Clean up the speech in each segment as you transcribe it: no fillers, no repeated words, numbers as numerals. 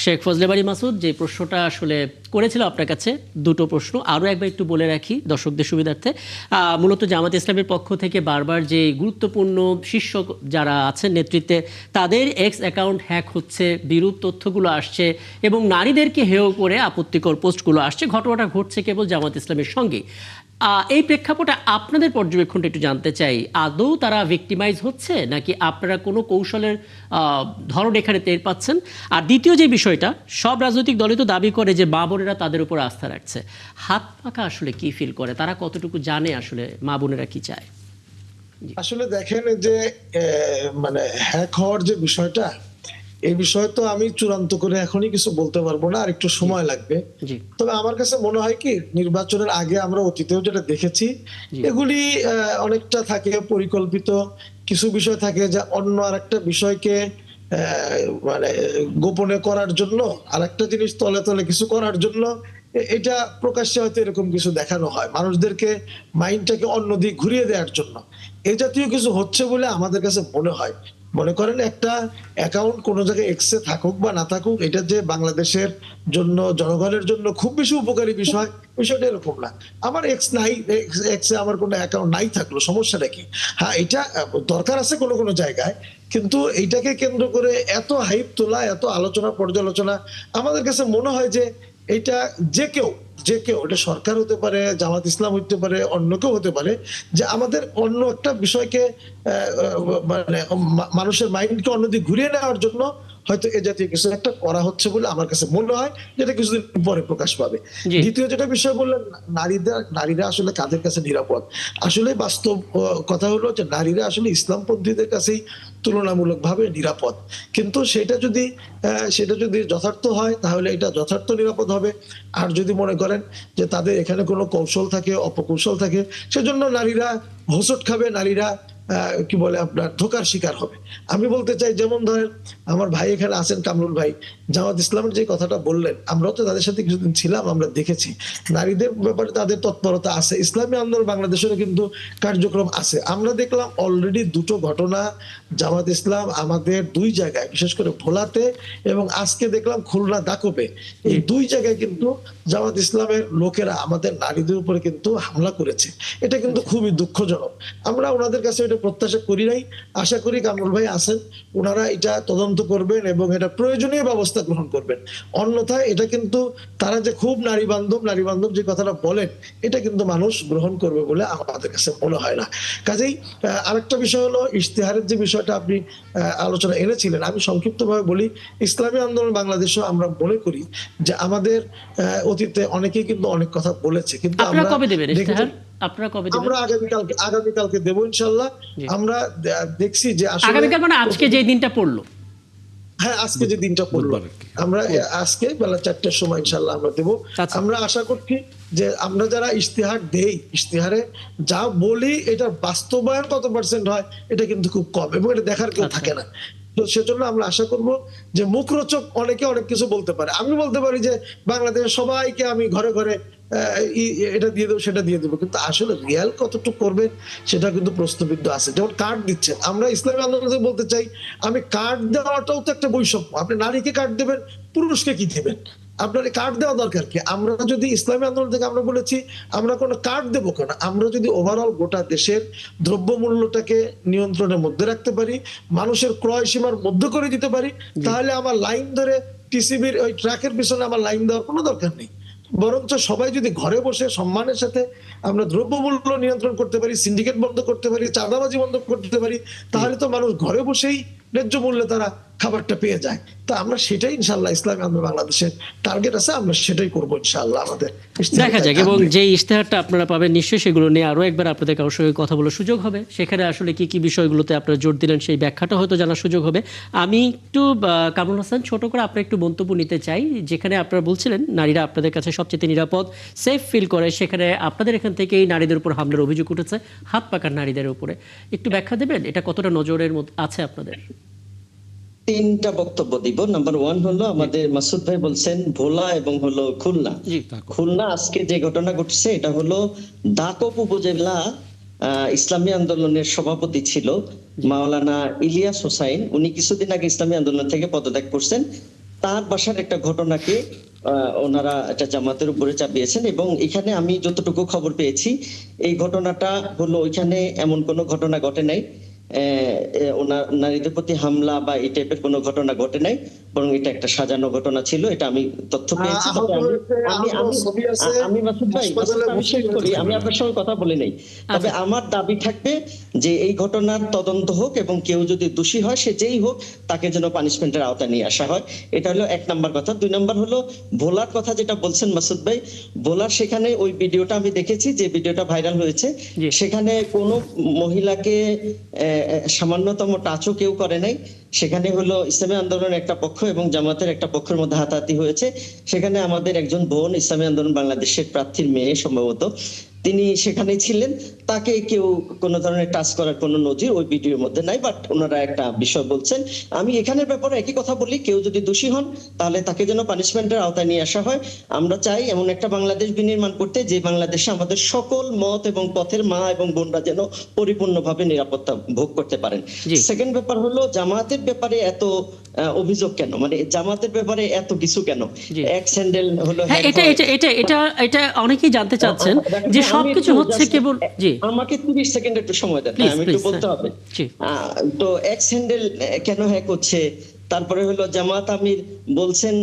শেখ ফজলে বারী মাসুদ, যে প্রশ্নটা আসলে করেছিল আপনার কাছে, দুটো প্রশ্ন আরও একবার একটু বলে রাখি দর্শকদের সুবিধার্থে। মূলত জামাত ইসলামের পক্ষ থেকে বারবার যে গুরুত্বপূর্ণ শীর্ষ যারা আছেন নেতৃত্বে, তাদের এক্স অ্যাকাউন্ট হ্যাক হচ্ছে, বিরূপ তথ্যগুলো আসছে এবং নারীদেরকে হেয় করে আপত্তিকর পোস্টগুলো আসছে। ঘটনাটা ঘটছে কেবল জামাত ইসলামের সঙ্গে। এই প্রেক্ষাপটে আপনাদের পর্যবেক্ষণটা একটু জানতে চাই, আদৌ তারা ভিক্টিমাইজ হচ্ছে নাকি আপনারা কোনো কৌশলের ধরন এখানে টের পাচ্ছেন? আর দ্বিতীয় যে বিষয়টা, সব রাজনৈতিক দলই তো দাবি করে যে মা বোনেরা তাদের উপর আস্থা রাখছে। হাত পাকা আসলে কি ফিল করে, তারা কতটুকু জানে আসলে মা বোনেরা কি চায়? আসলে দেখেন যে মানে হ্যাক হওয়ার যে বিষয়টা, এই বিষয় তো আমি চূড়ান্ত করে এখনই কিছু বলতে পারবো না, আর একটু সময় লাগবে। তবে আমার কাছে মনে হয় কি, নির্বাচনের আগে আমরা অতীতেও যেটা দেখেছি, এগুলি অনেকটা থাকে পরিকল্পিত। কিছু বিষয় থাকে যা অন্য আরেকটা বিষয়কে মানে গোপনে করার জন্য, আরেকটা জিনিস তলে তলে কিছু করার জন্য এটা প্রকাশ্যে হয়তো এরকম কিছু দেখানো হয়, মানুষদেরকে মাইন্ডটাকে অন্যদিকে ঘুরিয়ে দেওয়ার জন্য। এই জাতীয় কিছু হচ্ছে বলে আমাদের কাছে মনে হয়। মনে করেন একটা অ্যাকাউন্ট কোনো জায়গায় এক্সে থাকুক বা না থাকুক, এটা যে বাংলাদেশের জন্য, জনগণের জন্য খুব বেশি উপকারী বিষয়, বিষয়টা এরকম না। আমার এক্স নাই, এক্সে আমার কোনো অ্যাকাউন্ট নাই থাকলো সমস্যাটা কি? হ্যাঁ, এটা দরকার আছে কোনো কোনো জায়গায়, কিন্তু এইটাকে কেন্দ্র করে এত হাইপ তোলা, এত আলোচনা পর্যালোচনা, আমাদের কাছে মনে হয় যে এটা যে কেউ এটা সরকার হতে পারে, জামাত ইসলাম হতে পারে, অন্য কেউ হতে পারে, যে আমাদের অন্য একটা বিষয়কে মানে মানুষের মাইন্ডকে অন্যদিকে ঘুরিয়ে নেওয়ার জন্য হয়তো এ জাতীয় কিছু একটা করা হচ্ছে বলে আমার কাছে মনে হয়, যেটা কিছুদিন পরে প্রকাশ পাবে। দ্বিতীয় যেটা বিষয় বললেন, নারীরা আসলে কাদের কাছে নিরাপদ? আসলে বাস্তব কথা হলো যে নারীরা আসলে ইসলামপন্থীদের কাছেই তুলনামূলকভাবে নিরাপদ। কিন্তু সেটা যদি যথার্থ হয় তাহলে এটা যথার্থ নিরাপদ হবে। আর যদি মনে করেন যে তাদের এখানে কোনো কৌশল থাকে, অপকৌশল থাকে, সেজন্য নারীরা হোঁচট খাবে, নারীরা কি বলে আপনার ধোকার শিকার হবে। আমি বলতে চাই, যেমন ধরেন আমার ভাই এখানে আছেন, কামরুল ভাই, জামাত ইসলামের যে কথাটা বললেন, আমরাও তো তাদের সাথে কিছুদিন ছিলাম, আমরা দেখেছি নারীদের ব্যাপারে তাদের তৎপরতা আছে। ইসলামী আন্দোলন বাংলাদেশেরও কিন্তু কার্যক্রম আছে। আমরা দেখলাম অলরেডি দুটো ঘটনা জামাত ইসলাম আমাদের দুই জায়গায়, বিশেষ করে ভোলাতে এবং আজকে দেখলাম খুলনা দাকোপে, এই দুই জায়গায় কিন্তু জামাত ইসলামের লোকেরা আমাদের নারীদের উপরে কিন্তু হামলা করেছে। এটা কিন্তু খুবই দুঃখজনক। আমরা ওনাদের কাছে এটা প্রত্যাশা করি নাই। আশা করি কামরুল ভাই আছেন, ওনারা এটা তদন্ত করবেন এবং এটা প্রয়োজনীয় ব্যবস্থা গ্রহণ করবেন। অন্যথায় এটা কিন্তু তারা যে খুব নারী বান্ধব যে কথাটা বলেন, এটা কিন্তু মানুষ গ্রহণ করবে বলে আমাদের কাছে মনে হয় না। কাজেই আরেকটা বিষয় হলো ইশতেহারের যে বিষয়টা আপনি আলোচনা এনেছিলেন, আমি সংক্ষিপ্তভাবে বলি, ইসলামী আন্দোলন বাংলাদেশও আমরা মনে করি যে আমাদের অতীতে অনেকেই কিন্তু অনেক কথা বলেছে, কিন্তু আমরা আগামীকালকে দেবো ইনশাল্লাহ। আমরা দেখছি যে আগামীকাল মানে আজকে যে দিনটা পড়লো, হ্যাঁ আজকে যে দিনটা পড়লো, আমরা আজকে বেলা 4টার সময় ইনশাল্লাহ আমরা দেবো। আমরা আশা করছি যে আমরা যারা ইশতেহার দেই, ইশতেহারে যা বলি এটা বাস্তবায়ন কত পার্সেন্ট হয় এটা কিন্তু খুব কম, এবং এটা দেখার কেউ থাকে না। তো সেজন্য আমরা আশা করব যে মুখরোচক অনেকে অনেক কিছু বলতে পারে, আমি বলতে পারি যে বাংলাদেশের সবাইকে আমি ঘরে ঘরে এটা দিয়ে দেবো, সেটা দিয়ে দেবো, কিন্তু আসলে রিয়াল কতটুকু করবেন সেটা কিন্তু প্রশ্নবিদ্ধ আছে। যেমন কার্ড দিচ্ছেন, আমরা ইসলামী আন্দোলনে বলতে চাই, আমি কার্ড দেওয়াটাও তো একটা বৈষম্য। আপনি নারীকে কার্ড দেবেন, পুরুষকে কি দেবেন? আপনার কার্ড দেওয়া দরকার কি? আমরা যদি ইসলামী আন্দোলন থেকে আমরা বলেছি আমরা কোনো কার্ড দেবো কেন? আমরা যদি ওভারঅল গোটা দেশের দ্রব্যমূল্যটাকে নিয়ন্ত্রণের মধ্যে রাখতে পারি, মানুষের ক্রয় সীমার মধ্যে করে দিতে পারি, তাহলে আমার লাইন ধরে টিসিবির ওই ট্রাকের পিছনে আমার লাইন দেওয়ার কোনো দরকার নেই। বরঞ্চ সবাই যদি ঘরে বসে সম্মানের সাথে আমরা দ্রব্যমূল্য নিয়ন্ত্রণ করতে পারি, সিন্ডিকেট বন্ধ করতে পারি, চাঁদাবাজি বন্ধ করতে পারি, তাহলে তো মানুষ ঘরে বসেই ন্যায্য মূল্যে তারা খাবারটা পেয়ে যায়। তো আমরা সেটাই ইনশাল্লাহ, ইসলামী আন্দোলন বাংলাদেশের টার্গেট আছে, আমরা সেটাই করবো ইনশাল্লাহ। আমাদের দেখা যাক, এবং যে ইশতেহারটা আপনারা পাবেন নিশ্চয়ই সেগুলো নিয়ে আরও একবার আপনাদের কারোর সঙ্গে কথা বলার সুযোগ হবে। সেখানে আসলে কি কি বিষয়গুলোতে আপনারা জোর দিলেন সেই ব্যাখ্যাটা হয়তো জানার সুযোগ হবে। আমি একটু কামরুল হাসান, ছোট করে আপনার একটু মন্তব্য নিতে চাই। যেখানে আপনারা বলছিলেন নারীরা আপনাদের কাছে সবচেয়ে নিরাপদ, সেফ ফিল করে, সেখানে আপনাদের এখান থেকেই নারীদের উপর হামলার অভিযোগ উঠেছে, হাত পাকার নারীদের উপরে। একটু ব্যাখ্যা দেবেন এটা কতটা নজরের মধ্যে আছে আপনাদের? তিনটা বক্তব্য দিব। নাম্বার ওয়ান হলো, আমাদের মাসুদ ভাই বলছেন ভোলা এবং হলো খুলনা। খুলনা আজকে যে ঘটনা ঘটছে এটা হলো দাকোপ উপজেলা ইসলামী আন্দোলনের সভাপতি ছিল মাওলানা ইলিয়াস হোসাইন। উনি কিছুদিন আগে ইসলামী আন্দোলন থেকে পদত্যাগ করছেন। তার বাসার একটা ঘটনাকে ওনারা এটা জামাতের উপরে চাপিয়েছেন, এবং এখানে আমি যতটুকু খবর পেয়েছি এই ঘটনাটা হলো ওইখানে এমন কোনো ঘটনা ঘটে নাই, ওনার নারীদের প্রতি হামলা বা এই টাইপের কোনো ঘটনা ঘটে নাই, বরং এটা একটা সাজানো ঘটনা ছিল। এটা আমি তথ্য পেয়েছি। আমি মাসুদ ভাই আমি শেষ করি, আমি আপনার সঙ্গে কথা বলি নাই। তবে আমার দাবি থাকবে যে এই ঘটনার তদন্ত হোক, এবং কেউ যদি দোষী হয় সে যেই হোক তাকে যেন পানিশমেন্টের আওতায় নিয়ে আসা হয়। এটা হলো 1 নাম্বার কথা। 2 নাম্বার হলো ভোলার কথা যেটা বলছেন মাসুদ ভাই, ভোলার সেখানে ওই ভিডিওটা আমি দেখেছি, যে ভিডিওটা ভাইরাল হয়েছে, সেখানে কোনো মহিলাকে সামান্যতম টাচও কেউ করে নাই। সেখানে হলো ইসলামী আন্দোলনের একটা পক্ষ এবং জামাতের একটা পক্ষের মধ্যে হাতাহাতি হয়েছে। সেখানে আমাদের একজন বোন, ইসলামী আন্দোলন বাংলাদেশের প্রার্থীর মেয়ে সম্ভবত, তিনি সেখানেই ছিলেন, তাকে কেউ কোনো ধরনের টাচ করার কোনো নজির ওই ভিডিওর মধ্যে নাই। বাট ওনারা একটা বিষয় বলছেন, আমি এখানের ব্যাপারে একই কথা বলি, কেউ যদি দোষী হন তাহলে তাকে যেন পানিশমেন্টের আওতায় নিয়ে আসা হয়। আমরা চাই এমন একটা বাংলাদেশ বিনির্মাণ করতে, যে বাংলাদেশে আমাদের সকল মত এবং পথের মা এবং বোনরা যেন পরিপূর্ণভাবে নিরাপত্তা ভোগ করতে পারেন। সেকেন্ড ব্যাপার হলো জামাতের ব্যাপারে এত অভিযোগ কেন, মানে জামাতের ব্যাপারে এত কিছু কেন? এক স্যান্ডেল হলো, এটা অনেকেই জানতে চাচ্ছেন যে সবকিছু হচ্ছে কেবল। জি, আমাকে 30 সেকেন্ড একটু সময় দেন, আমি একটু বলতে হবে। তো এক স্যান্ডেল কেন হ্যাক হচ্ছে? তারপরে হলো জামাত আমির বলছেন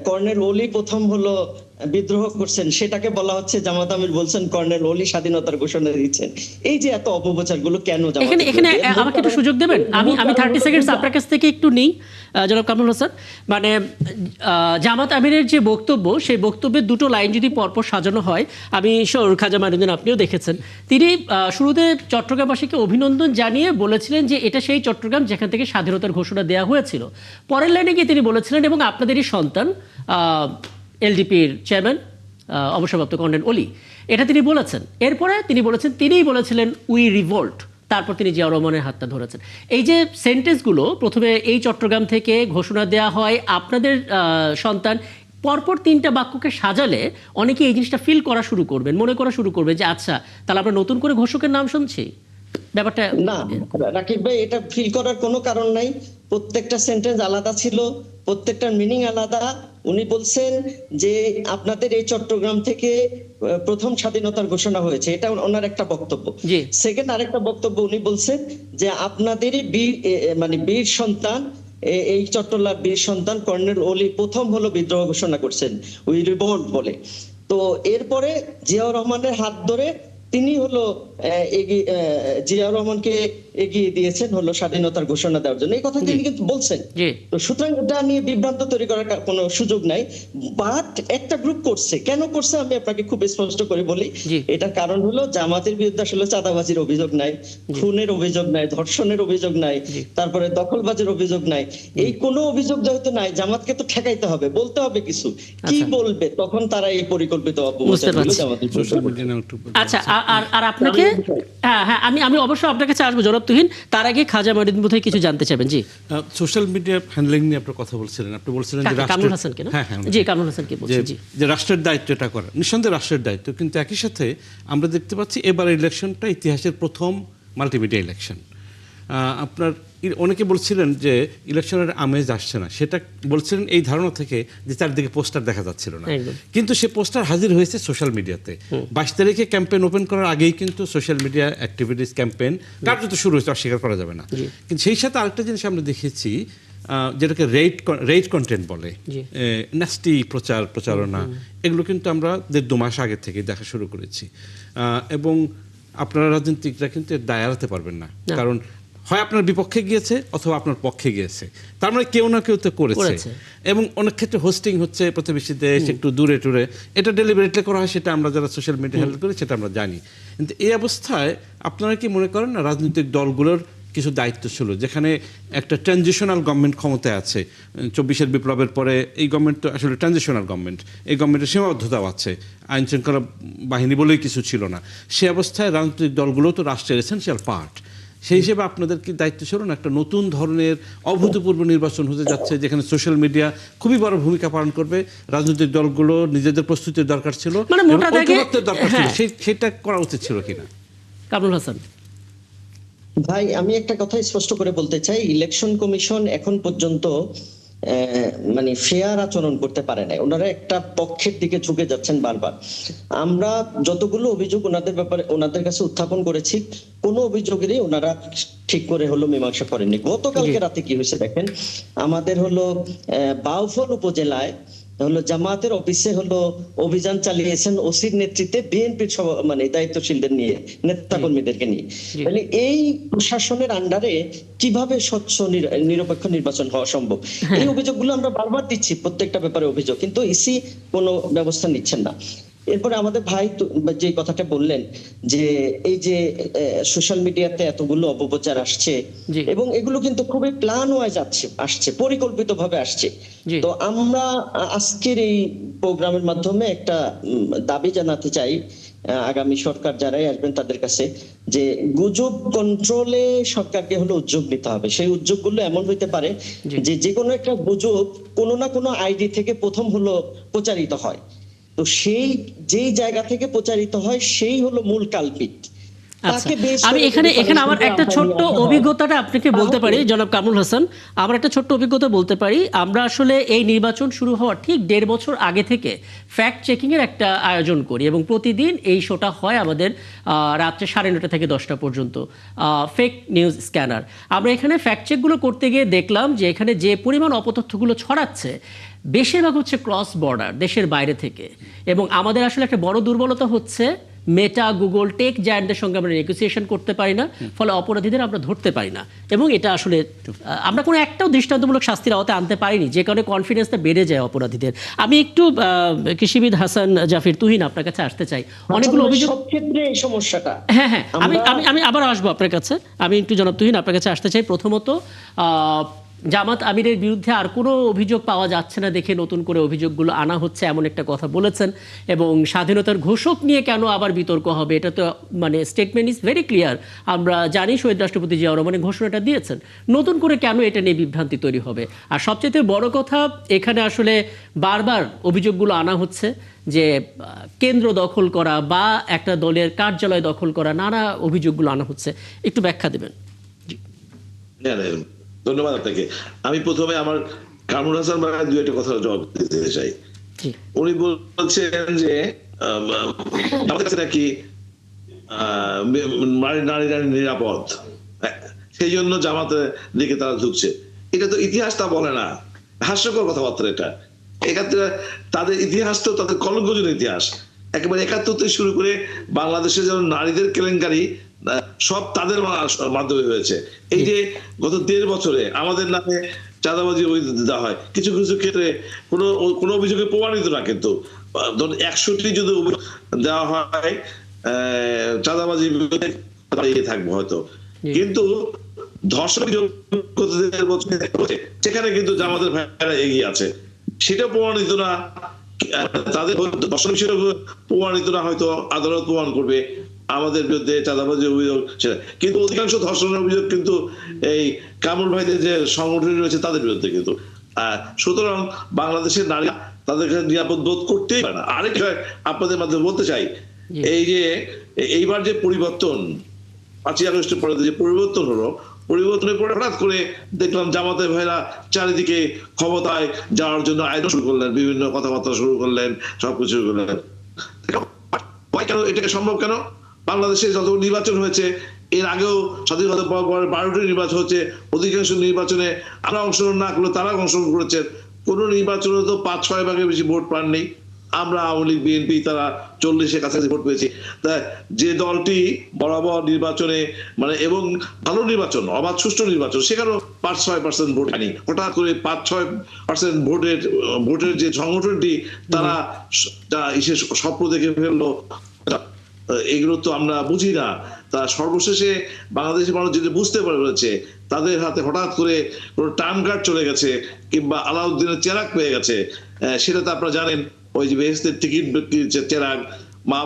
কর্নেল ওলি প্রথম হলো বিদ্রোহ করছেন, সেটাকে বলা হচ্ছে জামাত আমির বলছেন কর্নেল ওলি স্বাধীনতার ঘোষণা দিচ্ছেন। এই যে এত অপপ্রচার গুলো কেন? এখানে আমাকে একটু সুযোগ দেবেন, আমি 30 সেকেন্ড আপনার কাছ থেকে একটু নিই। জনাব কামরুল হাসান, মানে জামাত আমিরের যে বক্তব্য, সেই বক্তব্যের দুটো লাইন যদি পরপর সাজানো হয়, আমি শিওর খাজা মাইনুদ্দিন আপনিও দেখেছেন, তিনি শুরুতে চট্টগ্রামবাসীকে অভিনন্দন জানিয়ে বলেছিলেন যে এটা সেই চট্টগ্রাম যেখান থেকে স্বাধীনতার ঘোষণা দেওয়া হয়েছিল। পরের লাইনে গিয়ে তিনি বলেছিলেন এবং আপনাদেরই সন্তান এলডিপির চেয়ারম্যান অবসরপ্রাপ্ত কর্নেল ওলি, এটা তিনি বলেছেন। এরপরে তিনি তিনিই বলেছিলেন উই রিভোল্ট, তারপর তিনি জিয়াউর রহমানের হাতটা ধরেছেন। এই যে সেন্টেন্সগুলো, প্রথমে এই চট্টগ্রাম থেকে ঘোষণা দেওয়া হয়, আপনাদের সন্তান, পরপর 3টা বাক্যকে সাজালে অনেকে এই জিনিসটা ফিল করা শুরু করবেন, মনে করা শুরু করবে যে আচ্ছা তাহলে আমরা নতুন করে ঘোষকের নাম শুনছি। ব্যাপারটা না রাকিব ভাই, এটা ফিল করার কোনো কারণ নাই। প্রত্যেকটা সেন্টেন্স আলাদা ছিল, প্রত্যেকটার মিনিং আলাদা। উনি বলছেন যে আপনাদের এই চট্টগ্রাম থেকে প্রথম স্বাধীনতার ঘোষণা হয়েছে, এটা ওনার একটা বক্তব্য। সেকেন্ড আরেকটা বক্তব্য উনি বলছেন যে আপনাদেরই বীর সন্তান, এই চট্টলার বীর সন্তান কর্নেল ওলি প্রথম হলো বিদ্রোহ ঘোষণা করছেন, উই রিভোল্ট বলে। তো এরপরে জিয়াউর রহমানের হাত ধরে তিনি হলো জিয়াউর রহমানকে এগিয়ে দিয়েছেন হলো স্বাধীনতার ঘোষণা দেওয়ার জন্য, এই কথা তিনি কিন্তু বলছেন। তো সুতরাং এটা নিয়ে বিভ্রান্ত তৈরি করার কোনো সুযোগ নাই। বাট একটা গ্রুপ করছে, কেন করছে আমি আপনাকে খুব স্পষ্ট করে বলি। এটার কারণ হলো জামাতের বিরুদ্ধে আসলে চাঁদাবাজির অভিযোগ নাই, খুনের অভিযোগ নাই, ধর্ষণের অভিযোগ নাই, তারপরে দখলবাজির অভিযোগ নাই। এই কোনো অভিযোগ যেহেতু নাই, জামাতকে তো ঠেকাইতে হবে, বলতে হবে কিছু। কি বলবে তখন তারা এই পরিকল্পিত অপপ্রচারগুলো জামাতের। আচ্ছা, আর আপনাকে হ্যাঁ আমি অবশ্যই আপনার কাছে আসবো জনাব তুহিন, তার আগে খাজা মাইনুদ্দিন বোধহয় কিছু জানতে চাইবেন। জি, সোশ্যাল মিডিয়া হ্যান্ডলিং নিয়ে আপনি কথা বলছিলেন, আপনি বলছিলেন যে কামরুল হাসানকে, জি কামরুল হাসানকে বলছি, যে রাষ্ট্রের দায়িত্ব এটা করা, নিঃসন্দেহে রাষ্ট্রের দায়িত্ব, কিন্তু একই সাথে আমরা দেখতে পাচ্ছি এবার ইলেকশনটা ইতিহাসের প্রথম মাল্টিমিডিয়া ইলেকশন। আপনার অনেকে বলছিলেন যে ইলেকশনের আমেজ আসছে না, সেটা বলছিলেন এই ধারণা থেকে যে চারদিকে পোস্টার দেখা যাচ্ছিল না, কিন্তু সে পোস্টার হাজির হয়েছে সোশ্যাল মিডিয়াতে। 22 তারিখে ক্যাম্পেইন ওপেন করার আগেই কিন্তু সোশ্যাল মিডিয়া অ্যাক্টিভিটিস ক্যাম্পেইন কার্যত শুরু হয়েছে, অস্বীকার করা যাবে না। কিন্তু সেই সাথে আরেকটা জিনিস আমরা দেখেছি, যেটাকে রেইড কন্টেন্ট বলে, ন্যাস্টি প্রচারণা, এগুলো কিন্তু আমরা 1.5-2 মাস আগে থেকে দেখা শুরু করেছি। এবং আপনারা রাজনীতিকরা কিন্তু দায় এড়াতে পারবেন না, কারণ হয় আপনার বিপক্ষে গিয়েছে অথবা আপনার পক্ষে গিয়েছে, তার মানে কেউ না কেউ তো করেছে। এবং অনেক ক্ষেত্রে হোস্টিং হচ্ছে প্রতিবেশী দেশ, একটু দূরে টুরে, এটা ডেলিভারেটলি করা হয়, সেটা আমরা যারা সোশ্যাল মিডিয়া হ্যান্ডেল করি সেটা আমরা জানি। কিন্তু এই অবস্থায় আপনারা কি মনে করেন না রাজনৈতিক দলগুলোর কিছু দায়িত্ব ছিল, যেখানে একটা ট্রানজিশনাল গভর্নমেন্ট ক্ষমতায় আছে, 24-এর বিপ্লবের পরে এই গভর্নমেন্ট তো আসলে ট্রানজিশনাল গভর্নমেন্ট, এই গভর্নমেন্টের সীমাবদ্ধতাও আছে, আইন শৃঙ্খলা বাহিনী বলেই কিছু ছিল না, সে অবস্থায় রাজনৈতিক দলগুলো তো রাষ্ট্রের এসেনশিয়াল পার্ট। সেই হিসেবে আপনাদের কি দায়িত্ব ছিল না? একটা নতুন ধরনের অভূতপূর্ব নির্বাচন হতে যাচ্ছে, যেখানে সোশ্যাল মিডিয়া খুবই বড় ভূমিকা পালন করবে, রাজনৈতিক দলগুলো নিজেদের প্রস্তুতির দরকার ছিল, দরকার ছিল, সেটা করা উচিত ছিল কিনা? কামরুল হাসান ভাই, আমি একটা কথা স্পষ্ট করে বলতে চাই, ইলেকশন কমিশন এখন পর্যন্ত মানে ফেয়ার আচরণ করতে পারে না, ওনারা একটা পক্ষের দিকে ঝুঁকে যাচ্ছেন বারবার। আমরা যতগুলো অভিযোগ ওনাদের ব্যাপারে ওনাদের কাছে উত্থাপন করেছি, কোনো অভিযোগেরই ওনারা ঠিক করে হলো মীমাংসা করেননি। গতকালকে রাতে কি হয়েছে দেখেন, আমাদের হলো বাউফল উপজেলায় হলো জামাতের অফিসে হলো অভিযান চালিয়েছেন ওসির নেতৃত্বে, বিএনপির মানে দায়িত্বশীলদের নিয়ে, নেতা কর্মীদেরকে নিয়ে। তাহলে এই প্রশাসনের আন্ডারে কিভাবে স্বচ্ছ নিরপেক্ষ নির্বাচন হওয়া সম্ভব? এই অভিযোগগুলো আমরা বারবার দিচ্ছি, প্রত্যেকটা ব্যাপারে অভিযোগ, কিন্তু ইসি কোনো ব্যবস্থা নিচ্ছেন না। এরপরে আমাদের ভাই যে কথাটা বললেন যে এই যে সোশ্যাল মিডিয়াতে এতগুলো অপপ্রচার আসছে, এবং এগুলো কিন্তু খুবই প্ল্যান ওয়াইজ আসছে, পরিকল্পিতভাবে আসছে। তো আমরা আজকের এই প্রোগ্রামের মাধ্যমে একটা দাবি জানাতে চাই আগামী সরকার যারাই আসবেন তাদের কাছে, যে গুজব কন্ট্রোলে সরকারকে হলো উদ্যোগ নিতে হবে। সেই উদ্যোগগুলো এমন হইতে পারে যে কোনো একটা গুজব কোনো না কোনো আইডি থেকে প্রথম হলো প্রচারিত হয়, তো সেই যেই জায়গা থেকে প্রচারিত হয় সেই হলো মূল কালপিট। আমি এখানে আমার একটা ছোট্ট অভিজ্ঞতাটা আপনাকে বলতে পারি জনাব কামরুল হাসান, আমার একটা ছোট্ট অভিজ্ঞতা বলতে পারি। আমরা আসলে এই নির্বাচন শুরু হওয়ার ঠিক 1.5 বছর আগে থেকে ফ্যাক্ট চেকিং এর একটা আয়োজন করি, এবং প্রতিদিন এই শোটা হয় আমাদের রাত্রে 9:30 থেকে 10টা পর্যন্ত, ফেক নিউজ স্ক্যানার। আমরা এখানে ফ্যাক্ট চেকগুলো করতে গিয়ে দেখলাম যে এখানে যে পরিমাণ অপতথ্যগুলো ছড়াচ্ছে বেশিরভাগ হচ্ছে ক্রস বর্ডার, দেশের বাইরে থেকে। এবং আমাদের আসলে একটা বড় দুর্বলতা হচ্ছে মেটা, গুগল, টেক জায়ান্টদের সঙ্গে আমরা নেগোসিয়েশন করতে পারি না, ফলে অপরাধীদের আমরা ধরতে পারি না, এবং এটা আসলে আমরা কোনো একটাও দৃষ্টান্তমূলক শাস্তির আওতায় আনতে পারিনি, যে কারণে কনফিডেন্সটা বেড়ে যায় অপরাধীদের। আমি একটু কৃষিবিদ হাসান জাফির তুহিন আপনার কাছে আসতে চাই। অনেকগুলো অভিযোগ ক্ষেত্রে এই সমস্যাটা, হ্যাঁ হ্যাঁ, আমি আবার আসবো আপনার কাছে। আমি একটু জনাব তুহিন আপনার কাছে আসতে চাই। প্রথমত জামাত আমিরের বিরুদ্ধে আর কোনো অভিযোগ পাওয়া যাচ্ছে না দেখে নতুন করে অভিযোগগুলো আনা হচ্ছে, এমন একটা কথা বলেছেন। এবং স্বাধীনতার ঘোষক নিয়ে কেন আবার বিতর্ক হবে, এটা তো মানে স্টেটমেন্ট ইজ ভেরি ক্লিয়ার। আমরা জানি শহীদ রাষ্ট্রপতি জিয়াউর রহমান ঘোষণাটা দিয়েছেন, নতুন করে কেন এটা নিয়ে বিভ্রান্তি তৈরি হবে? আর সবচেয়ে বড় কথা, এখানে আসলে বারবার অভিযোগগুলো আনা হচ্ছে যে কেন্দ্র দখল করা বা একটা দলের কার্যালয় দখল করা, নানা অভিযোগগুলো আনা হচ্ছে, একটু ব্যাখ্যা দেবেন। ধন্যবাদ আপনাকে। আমি প্রথমে আমার কামরুল হাসান ভাই দুই একটা কথা জবাব দিতে চাই। উনি বলছেন যে নাকি নারীরা নিরাপদ, সেই জন্য জামাতের দিকে তারা ঝুঁকছে। এটা তো ইতিহাস তা বলে না, হাস্যকর কথাবার্তা এটা। এক্ষেত্রে তাদের ইতিহাস তো তাদের কলঙ্কজনক ইতিহাস। একেবারে 71 থেকে শুরু করে বাংলাদেশে যেমন নারীদের কেলেঙ্কারি সব তাদের মাধ্যমে হয়েছে। এই যে গত 1.5 বছরে আমাদের নামে চাঁদাবাজি দেওয়া হয়, কিছু কিছু ক্ষেত্রে কোনো অভিযোগে প্রমাণিত না, কিন্তু 100টি যদি দেওয়া হয় চাঁদাবাজি থাকবে হয়তো, কিন্তু ধর্ষণ সেখানে কিন্তু জামাতের ভাইরা এগিয়ে আছে, সেটা প্রমাণিত না। তাদের ধর্ষণ বিষয়ে প্রমাণিত না, হয়তো আদালত প্রমাণ করবে আমাদের বিরুদ্ধে চাঁদাবাজির অভিযোগ সেটা, কিন্তু অধিকাংশ ধর্ষণের অভিযোগ কিন্তু এই কামরুল ভাইদের যে সংগঠন রয়েছে তাদের বিরুদ্ধে কিন্তু। সুতরাং বাংলাদেশের নারী তাদের কাছে নিরাপদ বোধ করতেই পারে না। আরেকটা আপনাদের মাধ্যমে বলতে চাই, এই যে এইবার যে পরিবর্তন 5ই আগস্টের পরে যে পরিবর্তন হলো, পরিবর্তনের পরে হঠাৎ করে দেখলাম জামাতের ভাইরা চারিদিকে ক্ষমতায় যাওয়ার জন্য আয়োজন শুরু করলেন, বিভিন্ন কথাবার্তা শুরু করলেন, সবকিছু শুরু করলেন। কেন এটাকে সম্ভব? কেন? বাংলাদেশে যত নির্বাচন হয়েছে, এর আগেও স্বাধীনতার পর 12টি নির্বাচন হচ্ছে, অধিকাংশ নির্বাচনে আমরা অংশগ্রহণ না করলে তারা অংশগ্রহণ করেছেন। কোন নির্বাচনে তো 5-6 ভাগের বেশি ভোট পাননি। আমরা আওয়ামী লীগ, বিএনপি তারা 40-এর কাছাকাছি ভোট পেয়েছি। তা যে দলটি বরাবর নির্বাচনে মানে এবং ভালো নির্বাচন, অবাধ সুষ্ঠু নির্বাচন, সেখানেও 5-6% ভোট পায়নি। হঠাৎ করে 5-6% ভোটের যে সংগঠনটি তারা স্বপ্ন দেখে ফেললো, এগুলো তো আমরা বুঝি না। তা সর্বশেষে বাংলাদেশের মানুষ যেটা বুঝতে পেরেছে, তাদের হাতে হঠাৎ করে কোনো টার্ম কার্ড চলে গেছে কিংবা আলাউদ্দিনের চেরাগ পেয়ে গেছে, সেটা তো আপনারা জানেন। ওই যে বেহেশতের টিকিট চেরাগ, মা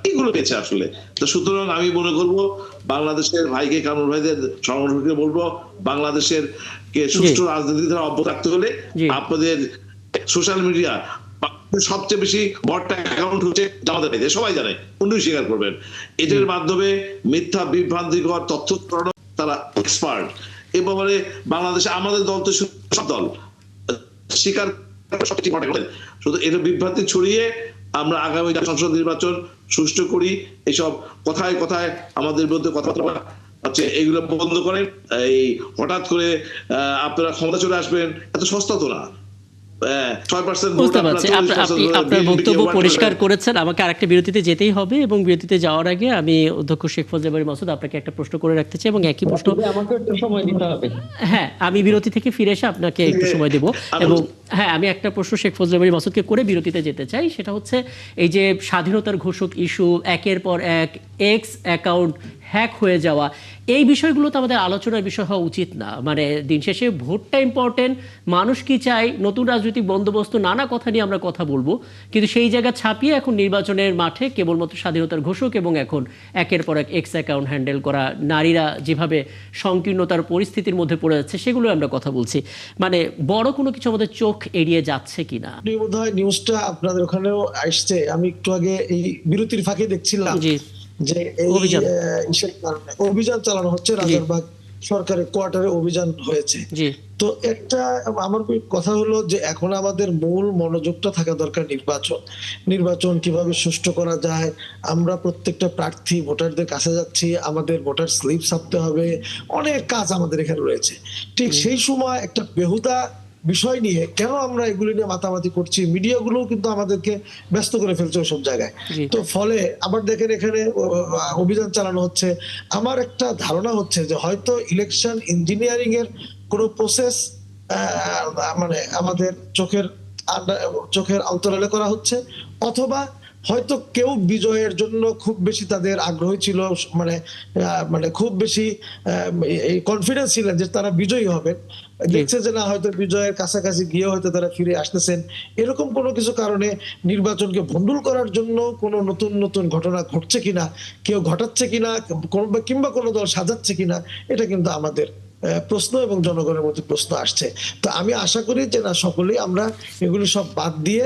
এগুলো পেয়েছে আসলে। তো সুতরাং আমি মনে করবো বাংলাদেশের ভাইকে, কামরুল ভাইদের সংগঠনকে বলবো, বাংলাদেশের কে সুষ্ঠু রাজনীতি ধারা অব্যাহত রাখতে হলে আপনাদের সোশ্যাল মিডিয়া সবচেয়ে বেশি বড়টা অ্যাকাউন্ট হচ্ছে জামাতের ভাইদের, সবাই জানে, উনি স্বীকার করবেন। এদের মাধ্যমে মিথ্যা বিভ্রান্তিকর তথ্য তারা এক্সপার্ট। এ ব্যাপারে বাংলাদেশে আমাদের দল তো সব দল স্বীকার শুধু এটা বিভ্রান্তি ছড়িয়ে আমরা আগামী সংসদ নির্বাচন সুষ্ঠু করি, এসব কথায় কথায় আমাদের বিরুদ্ধে কথাবার্তা হচ্ছে, এগুলো বন্ধ করেন। এই হঠাৎ করে আপনারা ক্ষমতা চলে আসবেন, এত সস্তা তো না। বুঝতে পারছি, আপনার বক্তব্য পরিষ্কার করেছেন। আমাকে আরেকটা বিরতিতে যেতেই হবে এবং বিরতিতে যাওয়ার আগে আমি অধ্যক্ষ শেখ ফজলে বারী মাসুদ আপনাকে একটা প্রশ্ন করে রাখতে চাই এবং একই প্রশ্ন আমাকে একটু সময় দিতে হবে। হ্যাঁ, আমি বিরতি থেকে ফিরে এসে আপনাকে একটু সময় দেব এবং হ্যাঁ, আমি একটা প্রশ্ন শেখ ফজলে বারী মাসুদকে করে বিরতিতে যেতে চাই। সেটা হচ্ছে এই যে স্বাধীনতার ঘোষক ইস্যু, একের পর এক এক্স অ্যাকাউন্ট হ্যাক হয়ে যাওয়া, এই বিষয়গুলো তো আমাদের আলোচনার বিষয় হওয়া উচিত না। মানে দিন শেষে ভোটটা ইম্পর্টেন্ট, মানুষ কি চাই, নতুন রাজনৈতিক বন্দোবস্ত, নানা কথা নিয়ে আমরা কথা বলবো, কিন্তু সেই জায়গা ছাপিয়ে এখন নির্বাচনের মাঠে কেবলমাত্র স্বাধীনতার ঘোষক এবং এখন একের পর এক এক্স অ্যাকাউন্ট হ্যান্ডেল করা, নারীরা যেভাবে সংকীর্ণতার পরিস্থিতির মধ্যে পড়ে যাচ্ছে, সেগুলো আমরা কথা বলছি। মানে বড় কোনো কিছু আমাদের চোখ এড়িয়ে যাচ্ছে কিনা। বোধহয় নিউজটা আপনাদের ওখানেও আসছে, আমি একটু আগে এই বিরতির ফাঁকে দেখছিলাম যে এই অভিযান চালানো হচ্ছে, রাজারবাগ সরকারের কোয়ার্টারে অভিযান হয়েছে। তো একটা আমার কথা হলো যে এখন আমাদের মূল মনোযোগটা থাকা দরকার নির্বাচন কিভাবে সুষ্ঠু করা যায়। আমরা প্রত্যেকটা প্রার্থী ভোটারদের কাছে যাচ্ছি, আমাদের ভোটার স্লিপ ছাপতে হবে, অনেক কাজ আমাদের এখানে রয়েছে। ঠিক সেই সময় একটা বেহুদা বিষয় নিয়ে কেন আমরা এগুলি নিয়ে মাতামাতি করছি, মিডিয়াগুলো কিন্তু আমাদেরকে ব্যস্ত করে ফেলছে ওসব জায়গায়। তো ফলে আবার দেখেন এখানে অভিযান চালানো হচ্ছে। আমার একটা ধারণা হচ্ছে যে হয়তো ইলেকশন ইঞ্জিনিয়ারিং এর কোনো প্রসেস মানে আমাদের চোখের অন্তরালে করা হচ্ছে, অথবা হয়তো কেউ বিজয়ের জন্য খুব বেশি তাদের আগ্রহী ছিল, মানে খুব বেশি এই কনফিডেন্স ছিলেন যে তারা বিজয়ী হবেন, দেখছে যে না হয়তো বিজয়ের কাছাকাছি গিয়ে হয়তো তারা ফিরে আসতেছেন। এরকম কোনো কিছু কারণে নির্বাচনকে ভণ্ডুল করার জন্য কোনো নতুন নতুন ঘটনা ঘটছে কিনা, কেউ ঘটাচ্ছে কিনা, কিংবা কোনো দল সাজাচ্ছে কিনা, এটা কিন্তু আমাদের প্রশ্ন এবং জনগণের মধ্যে প্রশ্ন আসছে। তো আমি আশা করি যে না, সকলেই আমরা এগুলি সব বাদ দিয়ে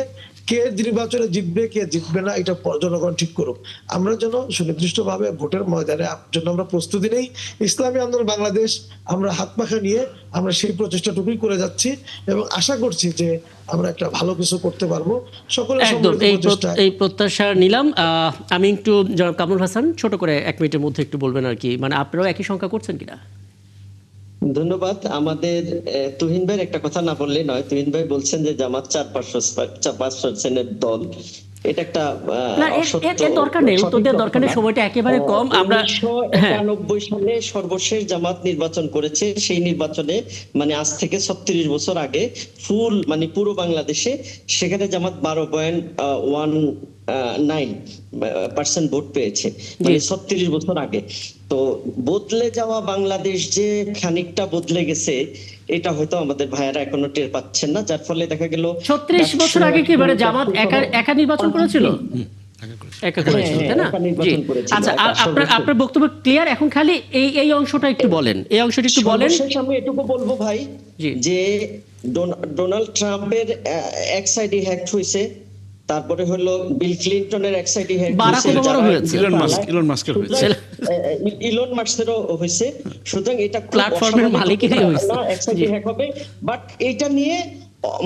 কে নির্বাচনে জিতবে কে জিতবে না এটা জনগণ ঠিক করুক, আমরা যেন সুনির্দিষ্টভাবে ভোটের ময়দানে জন্য আমরা প্রস্তুতি নেই। ইসলামী আন্দোলন বাংলাদেশ আমরা হাত পাখা নিয়ে আমরা সেই প্রচেষ্টাটুকুই করে যাচ্ছি এবং আশা করছি যে আমরা একটা ভালো কিছু করতে পারবো। সকলের এই প্রত্যাশা নিলাম। আমি একটু জনাব কামরুল হাসান ছোট করে 1 মিনিটের মধ্যে একটু বলবেন আর কি, মানে আপনারাও একই সংখ্যা করছেন কিনা। ধন্যবাদ। আমাদের তুহিন ভাই একটা কথা না বললে নয়। তুহিন ভাই বলছেন যে জামাত 4-5% দল, এটা একটা দরকার নেই, উত্তর দেওয়ার দরকার নেই, সময়টা একেবারে কম। আমরা 1991 সালে সর্বশেষ জামাত নির্বাচন করেছে, সেই নির্বাচনে মানে আজ থেকে 36 বছর আগে ফুল মানে পুরো বাংলাদেশে সেখানে জামাত 12.19% ভোট পেয়েছে, মানে 36 বছর আগে। তো বদলে যাওয়া বাংলাদেশ যে খানিকটা বদলে গেছে এটা হয়তো আমাদের ভাইয়ারা এখনো টের পাচ্ছেন না, যার ফলে দেখা গেল 36 বছর আগে কি মানে জামাত একা নির্বাচন করেছিল, একা করেছিল, তাই না? আচ্ছা, আপনার বক্তব্য ক্লিয়ার। এখন খালি এই অংশটা একটু বলেন, এই অংশটা একটু বলেন। আমি এটুকু বলবো ভাই যে ডোনাল্ড ট্রাম্পের এক্সআইডি হ্যাক হয়েছে, তারপরে হলো বিল ক্লিনটনের এক্সআইডি হ্যাক হয়েছে, ইলন মাস্কেরও হয়েছে। সুতরাং এটা প্ল্যাটফর্মের মালিকেরই হয়েছে, এক্সআইডি হ্যাক হবে, বাট এটা নিয়ে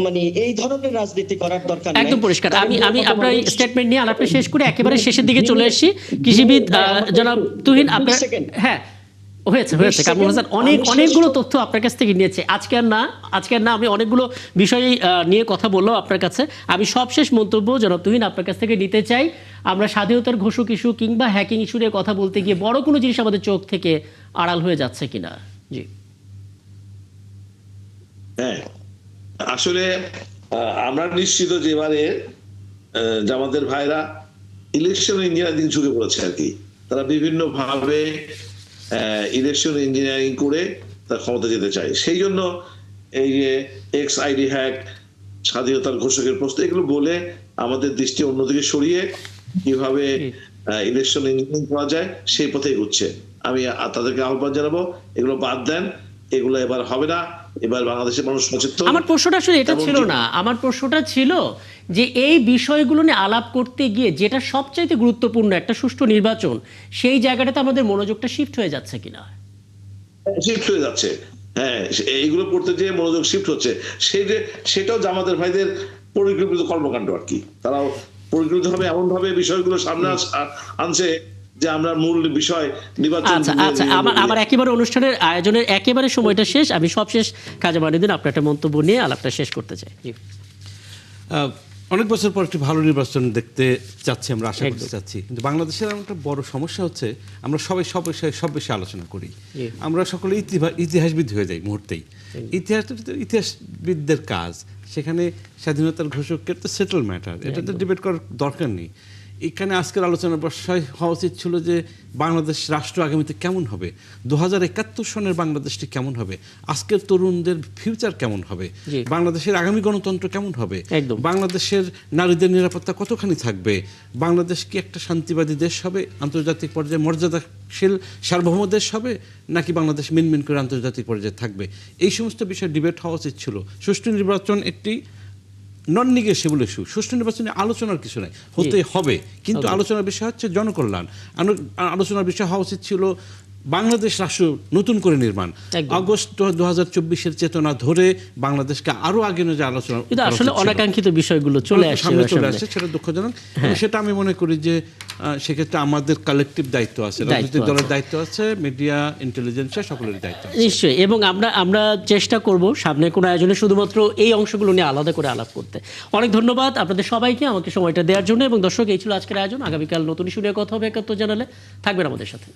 মানে এই ধরনের রাজনীতি করার দরকার নাই। একদম পরিষ্কার। আমি আপনার স্টেটমেন্ট নিয়ে আলাপটা শেষ করে একেবারে শেষের দিকে চলে আসছি। কৃষিবিদ জনাব তুহিন, আপনার হ্যাঁ হয়েছে কামরুল হাসান অনেকগুলো তথ্য আপনার কাছ থেকে নিয়েছে। আজকে আর না আমি অনেকগুলো বিষয় নিয়ে কথা বললাম আপনার কাছে। আমি সবশেষ মন্তব্য জনাব তুহিন আপনার কাছ থেকে নিতে চাই। আমরা স্বাধীনতার ঘোষক ইস্যু কিংবা হ্যাকিং ইস্যু নিয়ে কথা বলতে গিয়ে বড় কোনো জিনিস আমাদের চোখ থেকে আড়াল হয়ে যাচ্ছে কিনা। জি হ্যাঁ, আসলে আমরা নিশ্চিত যে এবারে জামাতের ভাইরা ইলেকশন ইঞ্জিনিয়ারিং ঝুঁকে পড়েছে আর কি। তারা বিভিন্ন ভাবে ইলেকশন ইঞ্জিনিয়ারিং করে তার ক্ষমতা যেতে চায়। সেই জন্য এই যে এক্স আইডি হ্যাক, স্বাধীনতার ঘোষকের প্রশ্ন, এগুলো বলে আমাদের দৃষ্টি অন্যদিকে সরিয়ে কিভাবে ইলেকশন ইঞ্জিনিয়ারিং করা যায় সেই পথে এগোচ্ছে। আমি তাদেরকে আহ্বান জানাবো এগুলো বাদ দেন, এগুলো এবার হবে না। এবার বাংলাদেশের মানুষ সচেতন। আমার প্রশ্নটা আসলে এটা ছিল না, আমার প্রশ্নটা ছিল যে এই বিষয়গুলো নিয়ে আলাপ করতে গিয়ে যেটা সবচাইতে গুরুত্বপূর্ণ একটা সুষ্ঠু নির্বাচন, সেই জায়গাটাতে আমাদের মনোযোগটা শিফট হয়ে যাচ্ছে কিনা। শিফট হয়ে যাচ্ছে। হ্যাঁ এইগুলো পড়তে যেয়ে মনোযোগ শিফট হচ্ছে, সেটাও জামাতের ভাইদের পরিকল্পিত কর্মকাণ্ড আর কি। তারাও পরিকল্পিতভাবে এমন ভাবে বিষয়গুলো সামনে আনছে যে আমরা মূল বিষয় নির্বাচন। আচ্ছা আচ্ছা, আমার একেবারে অনুষ্ঠানের আয়োজনের একেবারে সময়টা শেষ, আমি সব শেষ কাজে বানিয়ে দিন আপনার একটা মন্তব্য নিয়ে আলাপটা শেষ করতে চাই। অনেক বছর পর একটি ভালো নির্বাচন দেখতে চাচ্ছি, আমরা আশা করতে চাচ্ছি, কিন্তু বাংলাদেশের একটা বড় সমস্যা হচ্ছে আমরা সবাই সব বিষয়ে আলোচনা করি, আমরা সকলে ইতিহাসবিদ হয়ে যাই মুহূর্তেই। ইতিহাসবিদদের কাজ, সেখানে স্বাধীনতার ঘোষকের তো সেটেল ম্যাটার, এটা তো ডিবেট করার দরকার নেই। এখানে আজকের আলোচনার বিষয় হওয়া উচিত ছিল যে বাংলাদেশ রাষ্ট্র আগামীতে কেমন হবে, 2071 সনের বাংলাদেশটি কেমন হবে, আজকের তরুণদের ফিউচার কেমন হবে, বাংলাদেশের আগামী গণতন্ত্র কেমন হবে, বাংলাদেশের নারীদের নিরাপত্তা কতখানি থাকবে, বাংলাদেশ কি একটা শান্তিবাদী দেশ হবে, আন্তর্জাতিক পর্যায়ে মর্যাদাশীল সার্বভৌম দেশ হবে, নাকি বাংলাদেশ মিনমিন করে আন্তর্জাতিক পর্যায়ে থাকবে। এই সমস্ত বিষয়ে ডিবেট হওয়া উচিত ছিল। সুষ্ঠু নির্বাচন একটি নন নিগেশিয়েবল ইস্যু, সুষ্ঠু নির্বাচনে আলোচনার কিছু নাই, হতে হবে, কিন্তু আলোচনার বিষয় হচ্ছে জনকল্যাণ। আলোচনার বিষয় হওয়া উচিত ছিল বাংলাদেশ রাষ্ট্র নতুন করে নির্মাণ, আগস্ট 2024-এর চেতনা ধরে বাংলাদেশকে আরো আগে নিয়ে যে আলোচনা, কিন্তু আসলে অনাকাঙ্ক্ষিত বিষয়গুলো চলে আসছে, সেটা দুঃখজনক। সেটা আমি মনে করি যে সেক্ষেত্রে আমাদের কালেকটিভ দায়িত্ব আছে, রাজনৈতিক দলের দায়িত্ব আছে, মিডিয়া, ইন্টেলিজেন্সের সকলের দায়িত্ব আছে নিশ্চয়ই। এবং আমরা চেষ্টা করব সামনে কোনো আয়োজনে শুধুমাত্র এই অংশগুলো নিয়ে আলাদা করে আলাপ করতে। অনেক ধন্যবাদ আপনাদের সবাইকে আমাকে সময়টা দেওয়ার জন্য। এবং দর্শক, এই ছিল আজকের আয়োজন। আগামীকাল নতুন ইস্যু নিয়ে কথা হবে 71 জানালে। থাকবেন আমাদের সাথে।